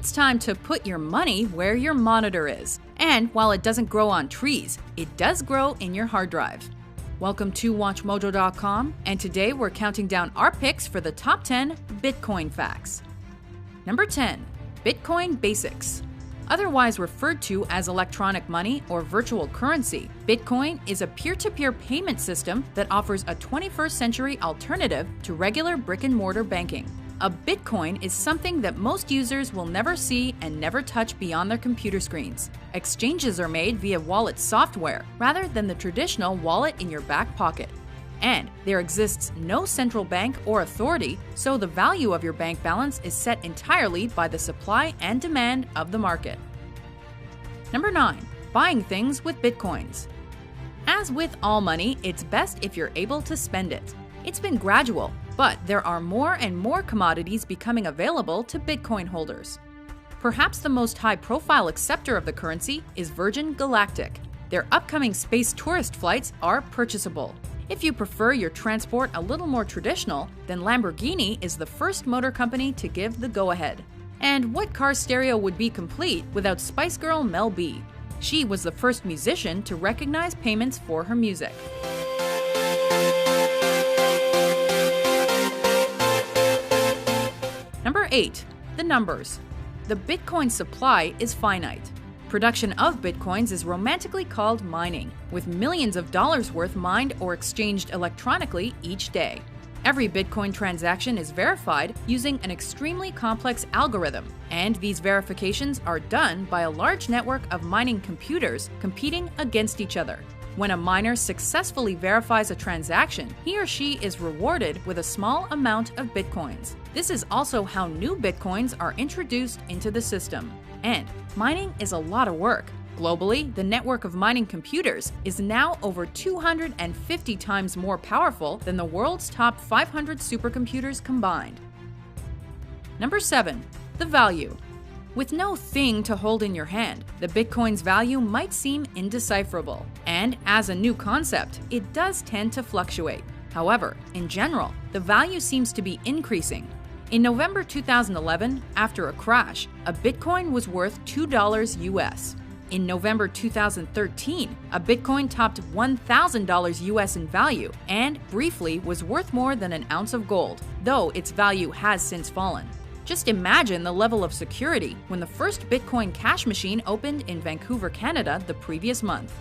It's time to put your money where your monitor is. And while it doesn't grow on trees, it does grow in your hard drive. Welcome to WatchMojo.com, and today we're counting down our picks for the top 10 Bitcoin facts. Number 10. Bitcoin Basics. Otherwise referred to as electronic money or virtual currency, Bitcoin is a peer-to-peer payment system that offers a 21st century alternative to regular brick-and-mortar banking. A Bitcoin is something that most users will never see and never touch beyond their computer screens. Exchanges are made via wallet software rather than the traditional wallet in your back pocket. And there exists no central bank or authority, so the value of your bank balance is set entirely by the supply and demand of the market. Number 9. Buying things with Bitcoins. As with all money, it's best if you're able to spend it. It's been gradual, but there are more and more commodities becoming available to Bitcoin holders. Perhaps the most high-profile acceptor of the currency is Virgin Galactic. Their upcoming space tourist flights are purchasable. If you prefer your transport a little more traditional, then Lamborghini is the first motor company to give the go-ahead. And what car stereo would be complete without Spice Girl Mel B? She was the first musician to recognize payments for her music. Number 8. The numbers. The Bitcoin supply is finite. Production of Bitcoins is romantically called mining, with millions of dollars worth mined or exchanged electronically each day. Every Bitcoin transaction is verified using an extremely complex algorithm, and these verifications are done by a large network of mining computers competing against each other. When a miner successfully verifies a transaction, he or she is rewarded with a small amount of Bitcoins. This is also how new Bitcoins are introduced into the system. And mining is a lot of work. Globally, the network of mining computers is now over 250 times more powerful than the world's top 500 supercomputers combined. Number 7. The value. With no thing to hold in your hand, the Bitcoin's value might seem indecipherable. And as a new concept, it does tend to fluctuate. However, in general, the value seems to be increasing. In November 2011, after a crash, a Bitcoin was worth $2 US. In November 2013, a Bitcoin topped $1,000 US in value and briefly was worth more than an ounce of gold, though its value has since fallen. Just imagine the level of security when the first Bitcoin cash machine opened in Vancouver, Canada the previous month.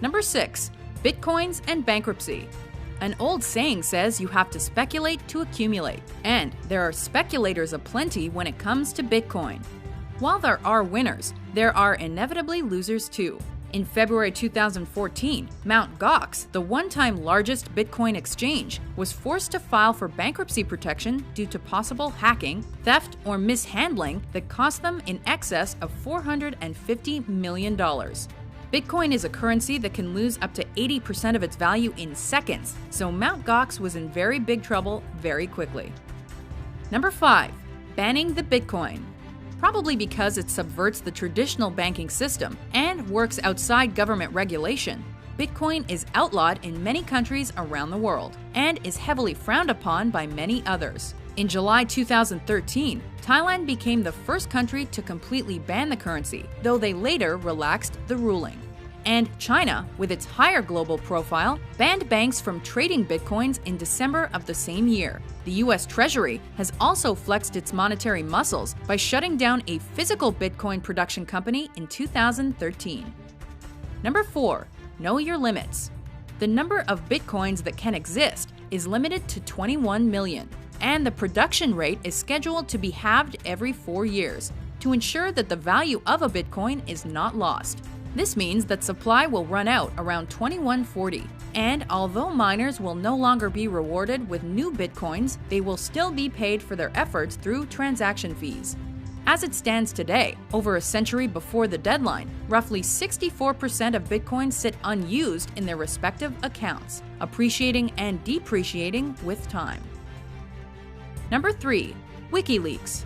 Number 6. Bitcoins and bankruptcy. An old saying says you have to speculate to accumulate, and there are speculators aplenty when it comes to Bitcoin. While there are winners, there are inevitably losers too. In February 2014, Mt. Gox, the one-time largest Bitcoin exchange, was forced to file for bankruptcy protection due to possible hacking, theft, or mishandling that cost them in excess of $450 million. Bitcoin is a currency that can lose up to 80% of its value in seconds, so Mt. Gox was in very big trouble very quickly. Number 5. Banning the Bitcoin. Probably because it subverts the traditional banking system and works outside government regulation, Bitcoin is outlawed in many countries around the world and is heavily frowned upon by many others. In July 2013, Thailand became the first country to completely ban the currency, though they later relaxed the ruling. And China, with its higher global profile, banned banks from trading Bitcoins in December of the same year. The US Treasury has also flexed its monetary muscles by shutting down a physical Bitcoin production company in 2013. Number 4. Know your limits. The number of Bitcoins that can exist is limited to 21 million, and the production rate is scheduled to be halved every 4 years to ensure that the value of a Bitcoin is not lost. This means that supply will run out around 2140, and although miners will no longer be rewarded with new Bitcoins, they will still be paid for their efforts through transaction fees. As it stands today, over a century before the deadline, roughly 64% of Bitcoins sit unused in their respective accounts, appreciating and depreciating with time. Number 3. WikiLeaks.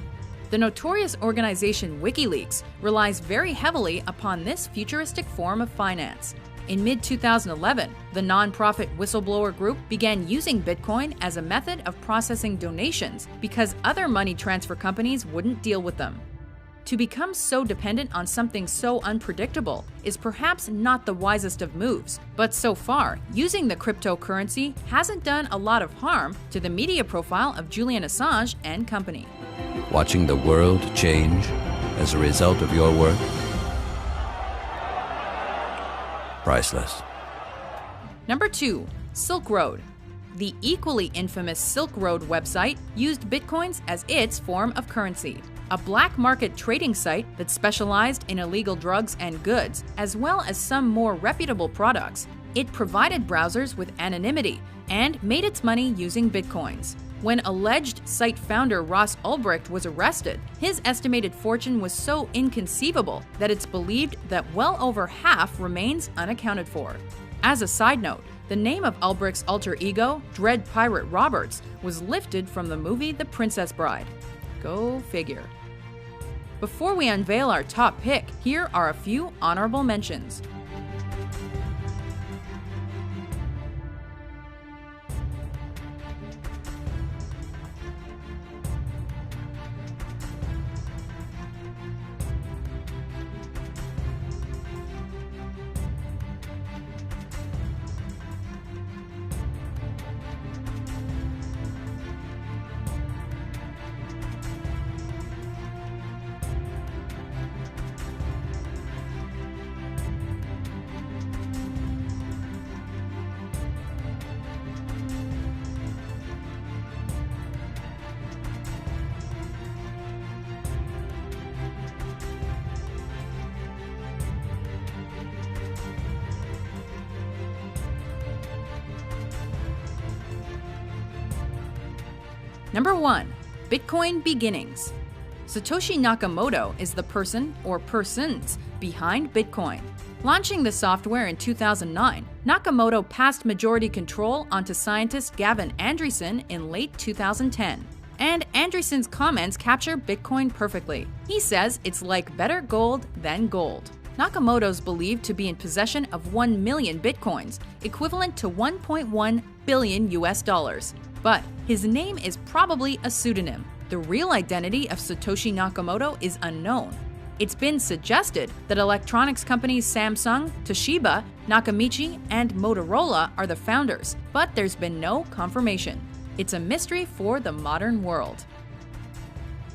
The notorious organization WikiLeaks relies very heavily upon this futuristic form of finance. In mid-2011, the nonprofit whistleblower group began using Bitcoin as a method of processing donations because other money transfer companies wouldn't deal with them. To become so dependent on something so unpredictable is perhaps not the wisest of moves, but so far, using the cryptocurrency hasn't done a lot of harm to the media profile of Julian Assange and company. Watching the world change as a result of your work? Priceless. Number 2. Silk Road. The equally infamous Silk Road website used bitcoins as its form of currency. A black market trading site that specialized in illegal drugs and goods, as well as some more reputable products. It provided browsers with anonymity and made its money using bitcoins. When alleged site founder Ross Ulbricht was arrested, his estimated fortune was so inconceivable that it's believed that well over half remains unaccounted for. As a side note, the name of Ulbricht's alter ego, Dread Pirate Roberts, was lifted from the movie The Princess Bride. Go figure. Before we unveil our top pick, here are a few honorable mentions. Number 1. Bitcoin Beginnings. Satoshi Nakamoto is the person or persons behind Bitcoin. Launching the software in 2009, Nakamoto passed majority control onto scientist Gavin Andresen in late 2010. And Andresen's comments capture Bitcoin perfectly. He says it's like better gold than gold. Nakamoto's believed to be in possession of 1 million bitcoins, equivalent to 1.1 billion US dollars. But his name is probably a pseudonym. The real identity of Satoshi Nakamoto is unknown. It's been suggested that electronics companies Samsung, Toshiba, Nakamichi, and Motorola are the founders, but there's been no confirmation. It's a mystery for the modern world.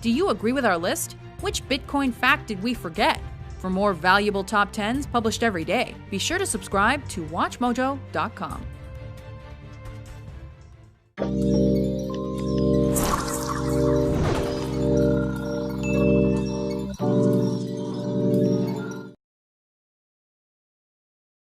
Do you agree with our list? Which Bitcoin fact did we forget? For more valuable top 10s published every day, be sure to subscribe to WatchMojo.com.